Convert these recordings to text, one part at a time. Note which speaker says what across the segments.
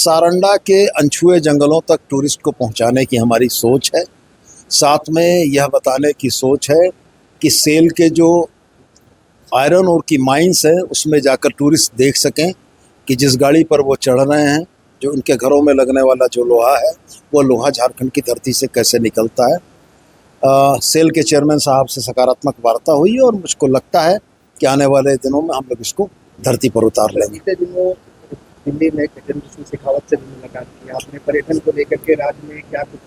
Speaker 1: सारंडा के अनछुए जंगलों तक टूरिस्ट को पहुंचाने की हमारी सोच है। साथ में यह बताने की सोच है कि सेल के जो आयरन ओर की माइंस है उसमें जाकर टूरिस्ट देख सकें कि जिस गाड़ी पर वो चढ़ रहे हैं, जो उनके घरों में लगने वाला जो लोहा है, वो लोहा झारखंड की धरती से कैसे निकलता है। सेल के चेयरमैन साहब से सकारात्मक वार्ता हुई और मुझको लगता है कि आने वाले दिनों में हम लोग इसको धरती पर उतार लेंगे।
Speaker 2: दिल्ली में गजेंद्र सिंह शेखावत से भी मुलाकात की आपने, पर्यटन को लेकर के राज्य में क्या कुछ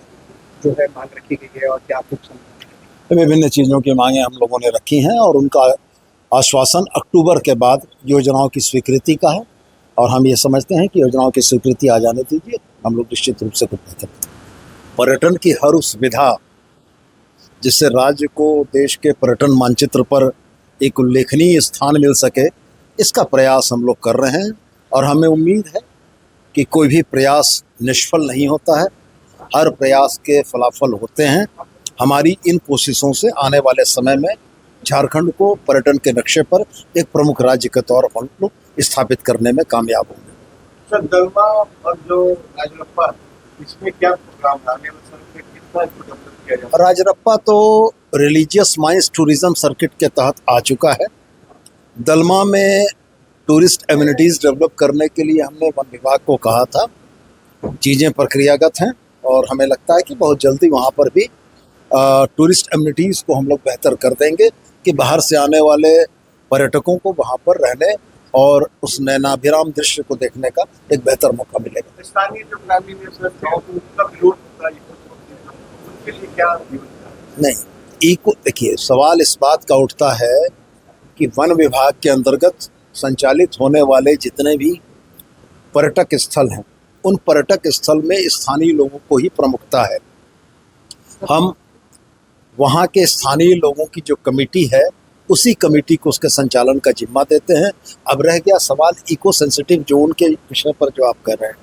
Speaker 2: जो है मांग रखी गई है और क्या कुछ
Speaker 1: विभिन्न चीज़ों की मांगें हम लोगों ने रखी हैं और उनका आश्वासन अक्टूबर के बाद योजनाओं की स्वीकृति का है और हम ये समझते हैं कि योजनाओं की स्वीकृति आ जाने दीजिए, हम लोग निश्चित रूप से कुछ बेहतर करेंगे। पर्यटन की हर उस सुविधा जिससे राज्य को देश के पर्यटन मानचित्र पर एक उल्लेखनीय स्थान मिल सके, इसका प्रयास हम लोग कर रहे हैं और हमें उम्मीद है कि कोई भी प्रयास निष्फल नहीं होता है, हर प्रयास के फलाफल होते हैं। हमारी इन कोशिशों से आने वाले समय में झारखंड को पर्यटन के नक्शे पर एक प्रमुख राज्य के तौर पर लोग स्थापित करने में कामयाब होंगे।
Speaker 2: सर, दलमा और जो राजरप्पा, इसमें क्या प्रोग्राम आने वाले कितना डेवलप किया जाए?
Speaker 1: राजरप्पा तो रिलीजियस माइंस टूरिज्म सर्किट के तहत आ चुका है। दलमा में टूरिस्ट एमिनिटीज़ डेवलप करने के लिए हमने वन विभाग को कहा था। चीज़ें प्रक्रियागत हैं और हमें लगता है कि बहुत जल्दी वहाँ पर भी टूरिस्ट एमिनिटीज़ को हम लोग बेहतर कर देंगे कि बाहर से आने वाले पर्यटकों को वहाँ पर रहने और उस नैनाभिराम दृश्य को देखने का एक बेहतर मौका मिलेगा।
Speaker 2: स्थानीय जो ग्रामीण उसका विरोध होता है, उनके लिए क्या
Speaker 1: नहीं, इको देखिए, सवाल इस बात का उठता है कि वन विभाग के अंतर्गत संचालित होने वाले जितने भी पर्यटक स्थल हैं, उन पर्यटक स्थल में स्थानीय लोगों को ही प्रमुखता है। हम वहाँ के स्थानीय लोगों की जो कमेटी है, उसी कमेटी को उसके संचालन का जिम्मा देते हैं। अब रह गया सवाल इको सेंसिटिव जोन के विषय पर जो आप कर रहे हैं।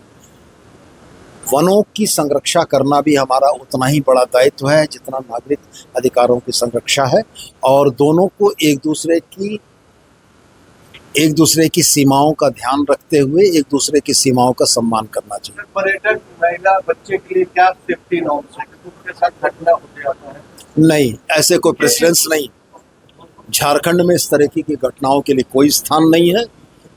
Speaker 1: वनों की संरक्षा करना भी हमारा उतना ही बड़ा दायित्व है जितना नागरिक अधिकारों की संरक्षा है और दोनों को एक दूसरे की सीमाओं का ध्यान रखते हुए एक दूसरे की सीमाओं का सम्मान करना चाहिए।
Speaker 2: पर्यटक महिला बच्चे के लिए क्या सेफ्टी नॉर्म्स है? उनके साथ घटना होते जाता है?
Speaker 1: नहीं, ऐसे कोई प्रेसिडेंस नहीं। झारखंड में इस तरह की घटनाओं के लिए कोई स्थान नहीं है।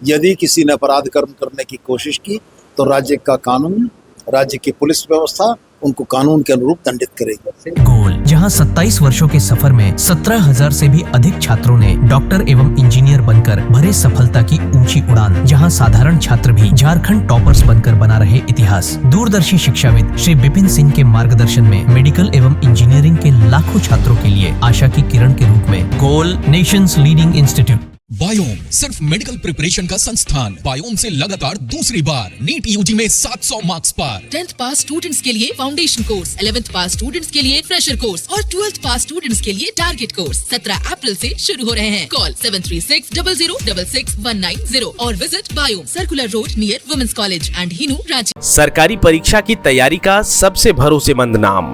Speaker 1: यदि किसी ने अपराध कर्म करने की कोशिश की तो राज्य का कानून, राज्य की पुलिस व्यवस्था उनको कानून के अनुरूप दंडित करेगी।
Speaker 3: गोल, जहां 27 वर्षों के सफर में 17,000 से भी अधिक छात्रों ने डॉक्टर एवं इंजीनियर बनकर भरे सफलता की ऊंची उड़ान, जहां साधारण छात्र भी झारखंड टॉपर्स बनकर बना रहे इतिहास। दूरदर्शी शिक्षाविद श्री विपिन सिंह के मार्गदर्शन में मेडिकल एवं इंजीनियरिंग के लाखों छात्रों के लिए आशा की किरण के रूप में गोल, नेशंस लीडिंग इंस्टीट्यूट।
Speaker 4: बायोम सिर्फ मेडिकल प्रिपरेशन का संस्थान। बायोम से लगातार दूसरी बार नीट यूजी में 700 मार्क्स पार।
Speaker 5: 10th पास स्टूडेंट्स के लिए फाउंडेशन कोर्स, 11th पास स्टूडेंट्स के लिए फ्रेशर कोर्स और 12th पास स्टूडेंट्स के लिए टारगेट कोर्स 17 अप्रैल से शुरू हो रहे हैं। कॉल 7360066190 और विजिट बायोम, circular road near women's college and Hinoo, Ranchi.
Speaker 6: सरकारी परीक्षा की तैयारी का सबसे भरोसेमंद नाम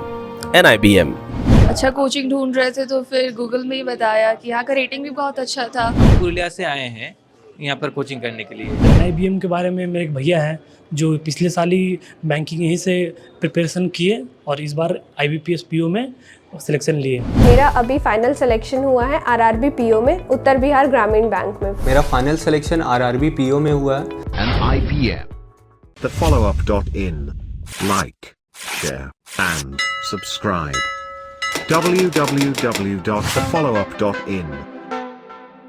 Speaker 6: NIBM।
Speaker 7: अच्छा कोचिंग ढूंढ रहे थे तो फिर गूगल में ही बताया कि यहाँ का रेटिंग भी बहुत अच्छा था।
Speaker 8: पुरुलिया से आए हैं यहाँ पर कोचिंग करने के लिए।
Speaker 9: NIBM के बारे में मेरे एक भैया हैं जो पिछले साल ही बैंकिंग यहीं से प्रिपरेशन किए और इस बार IBPS PO में सिलेक्शन लिए।
Speaker 10: मेरा अभी फाइनल सिलेक्शन हुआ है RRB PO में, उत्तर बिहार ग्रामीण बैंक में।
Speaker 11: मेरा फाइनल सिलेक्शन RRB PO में हुआ है।
Speaker 12: NIBM, thefollowup.in, like, share and subscribe. www.thefollowup.in